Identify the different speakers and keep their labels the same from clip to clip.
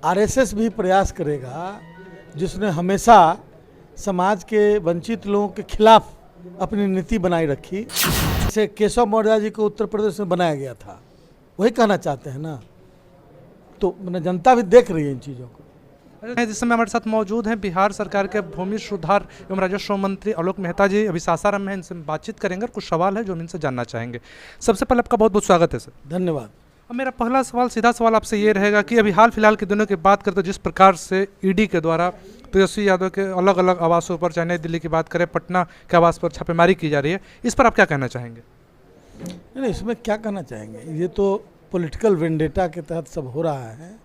Speaker 1: RSS भी प्रयास करेगा जिसने हमेशा समाज के वंचित लोगों के खिलाफ अपनी नीति बनाई रखी। जैसे केशव मौर्य जी को उत्तर प्रदेश में बनाया गया था, वही कहना चाहते हैं ना। तो जनता भी देख रही है इन चीज़ों को।
Speaker 2: जिस समय हमारे साथ मौजूद हैं बिहार सरकार के भूमि सुधार एवं राजस्व मंत्री आलोक मेहता जी अभी सासाराम में, इनसे बातचीत करेंगे और कुछ सवाल है जो हम इनसे जानना चाहेंगे। सबसे पहले आपका बहुत बहुत स्वागत है सर।
Speaker 1: धन्यवाद।
Speaker 2: अब मेरा पहला सवाल, सीधा सवाल आपसे ये रहेगा कि अभी हाल फिलहाल के दिनों की बात करते जिस प्रकार से ईडी के द्वारा तेजस्वी यादव के अलग अलग आवासों पर, चाहे नई दिल्ली की बात करें, पटना के आवास पर छापेमारी की जा रही है, इस पर आप क्या कहना चाहेंगे?
Speaker 1: नहीं, इसमें क्या कहना चाहेंगे, ये तो पॉलिटिकल वेंडेटा के तहत सब हो रहा है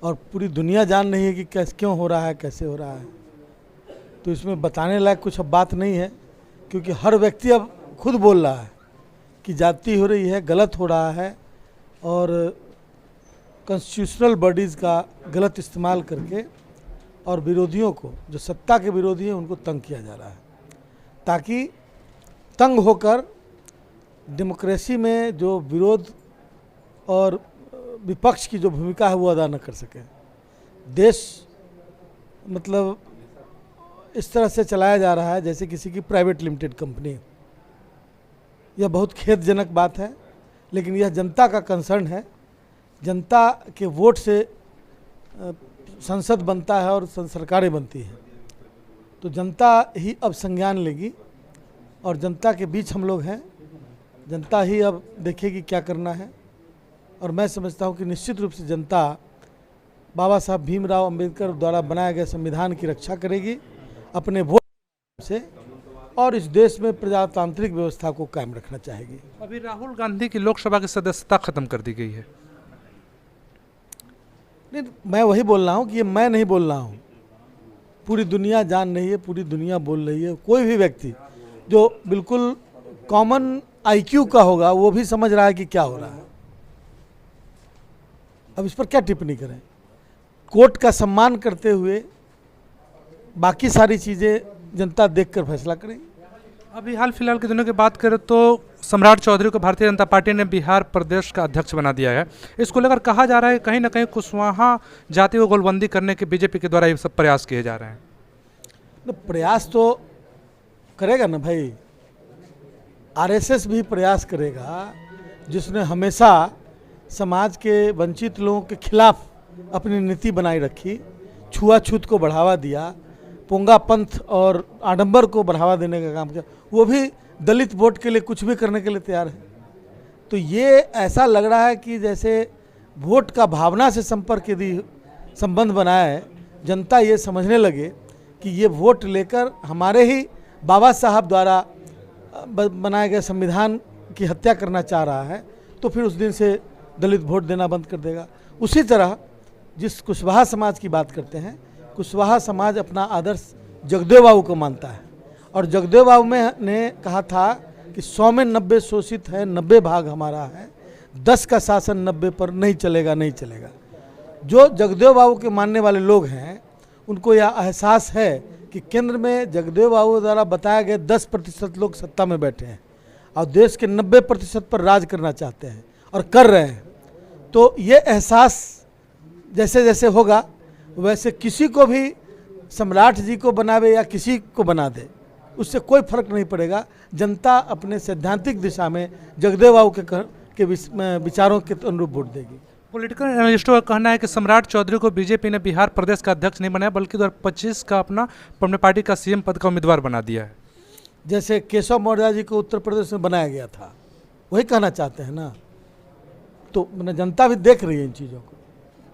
Speaker 1: और पूरी दुनिया जान रही है कि कैसे, क्यों हो रहा है, कैसे हो रहा है। तो इसमें बताने लायक कुछ अब बात नहीं है, क्योंकि हर व्यक्ति अब खुद बोल रहा है कि जाति हो रही है, गलत हो रहा है और कॉन्स्टिट्यूशनल बॉडीज़ का गलत इस्तेमाल करके और विरोधियों को, जो सत्ता के विरोधी हैं, उनको तंग किया जा रहा है, ताकि तंग होकर डेमोक्रेसी में जो विरोध और विपक्ष की जो भूमिका है वो अदा न कर सके। देश मतलब इस तरह से चलाया जा रहा है जैसे किसी की प्राइवेट लिमिटेड कंपनी। यह बहुत खेदजनक बात है, लेकिन यह जनता का कंसर्न है। जनता के वोट से संसद बनता है और सरकारें बनती हैं, तो जनता ही अब संज्ञान लेगी और जनता के बीच हम लोग हैं। जनता ही अब देखेगी क्या करना है और मैं समझता हूँ कि निश्चित रूप से जनता बाबा साहब भीमराव अंबेडकर द्वारा बनाए गए संविधान की रक्षा करेगी अपने वोट से और इस देश में प्रजातांत्रिक व्यवस्था को कायम रखना चाहेगी।
Speaker 2: अभी राहुल गांधी की लोकसभा की सदस्यता खत्म कर दी गई है।
Speaker 1: नहीं, मैं वही बोल रहा हूँ कि ये मैं नहीं बोल रहा हूँ, पूरी दुनिया जान रही है, पूरी दुनिया बोल रही है। कोई भी व्यक्ति जो बिल्कुल कॉमन आईक्यू का होगा वो भी समझ रहा है कि क्या हो रहा है। अब इस पर क्या टिप्पणी करें? कोर्ट का सम्मान करते हुए बाकी सारी चीज़ें जनता देखकर फैसला करेगी।
Speaker 2: अभी हाल फिलहाल के दिनों की बात करें तो सम्राट चौधरी को भारतीय जनता पार्टी ने बिहार प्रदेश का अध्यक्ष बना दिया है। इसको लेकर कहा जा रहा है कहीं ना कहीं कुशवाहा जाति को गोलबंदी करने के बीजेपी के द्वारा ये सब प्रयास किए जा रहे हैं।
Speaker 1: तो प्रयास तो करेगा ना भाई, आरएसएस भी प्रयास करेगा जिसने हमेशा समाज के वंचित लोगों के खिलाफ अपनी नीति बनाई रखी, छुआछूत को बढ़ावा दिया, पोंगा पंथ और आडंबर को बढ़ावा देने का काम किया। वो भी दलित वोट के लिए कुछ भी करने के लिए तैयार है। तो ये ऐसा लग रहा है कि जैसे वोट का भावना से संपर्क यदि संबंध बनाया है, जनता ये समझने लगे कि ये वोट लेकर हमारे ही बाबा साहब द्वारा बनाए गए संविधान की हत्या करना चाह रहा है, तो फिर उस दिन से दलित वोट देना बंद कर देगा। उसी तरह जिस कुशवाहा समाज की बात करते हैं, कुशवाहा समाज अपना आदर्श जगदेव बाबू को मानता है और जगदेव बाबू ने कहा था कि 100 में 90 शोषित है, 90 भाग हमारा है, 10 का शासन 90 पर नहीं चलेगा, नहीं चलेगा। जो जगदेव बाबू के मानने वाले लोग हैं उनको यह एहसास है कि केंद्र में जगदेव बाबू द्वारा बताए गए 10% लोग सत्ता में बैठे हैं और देश के 90% पर राज करना चाहते हैं और कर रहे हैं। तो ये एहसास जैसे जैसे होगा वैसे किसी को भी सम्राट जी को बनावे या किसी को बना दे, उससे कोई फर्क नहीं पड़ेगा। जनता अपने सैद्धांतिक दिशा में जगदेव बाबू के विचारों के अनुरूप वोट देगी।
Speaker 2: पॉलिटिकल एनालिस्टों का कहना है कि सम्राट चौधरी को बीजेपी ने बिहार प्रदेश का अध्यक्ष नहीं बनाया बल्कि 2025 का अपने पार्टी का सीएम पद का उम्मीदवार बना दिया है।
Speaker 1: जैसे केशव मौर्य जी को उत्तर प्रदेश में बनाया गया था, वही कहना चाहते हैं ना। तो जनता भी देख रही है इन चीज़ों को।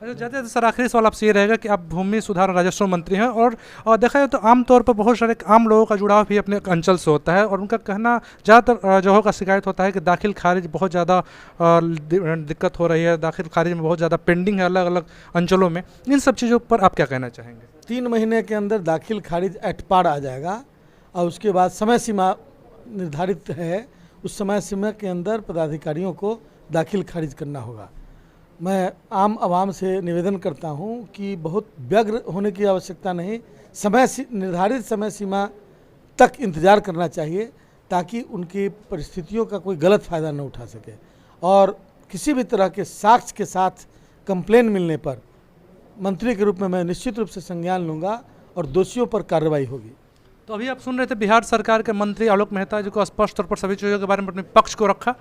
Speaker 2: जाते सर, आखिरी सवाल आपसे ये रहेगा कि आप भूमि सुधार और राजस्व मंत्री हैं और देखा जाए तो आमतौर पर बहुत सारे आम लोगों का जुड़ाव भी अपने अंचल से होता है और उनका कहना ज़्यादातर जो का शिकायत होता है कि दाखिल खारिज बहुत ज़्यादा दिक्कत हो रही है, दाखिल खारिज में बहुत ज़्यादा पेंडिंग है अलग अलग अंचलों में। इन सब चीज़ों पर आप क्या कहना चाहेंगे?
Speaker 1: 3 महीने के अंदर दाखिल खारिज एट पार आ जाएगा और उसके बाद समय सीमा निर्धारित है, उस समय सीमा के अंदर पदाधिकारियों को दाखिल खारिज करना होगा। मैं आम आवाम से निवेदन करता हूं कि बहुत व्यग्र होने की आवश्यकता नहीं, निर्धारित समय सीमा तक इंतज़ार करना चाहिए ताकि उनकी परिस्थितियों का कोई गलत फ़ायदा न उठा सके और किसी भी तरह के साक्ष्य के साथ कंप्लेन मिलने पर मंत्री के रूप में मैं निश्चित रूप से संज्ञान लूँगा और दोषियों पर कार्रवाई होगी।
Speaker 2: तो अभी आप सुन रहे थे बिहार सरकार के मंत्री आलोक मेहता जी को स्पष्ट तौर पर सभी चीज़ों के बारे में अपने पक्ष को रखा।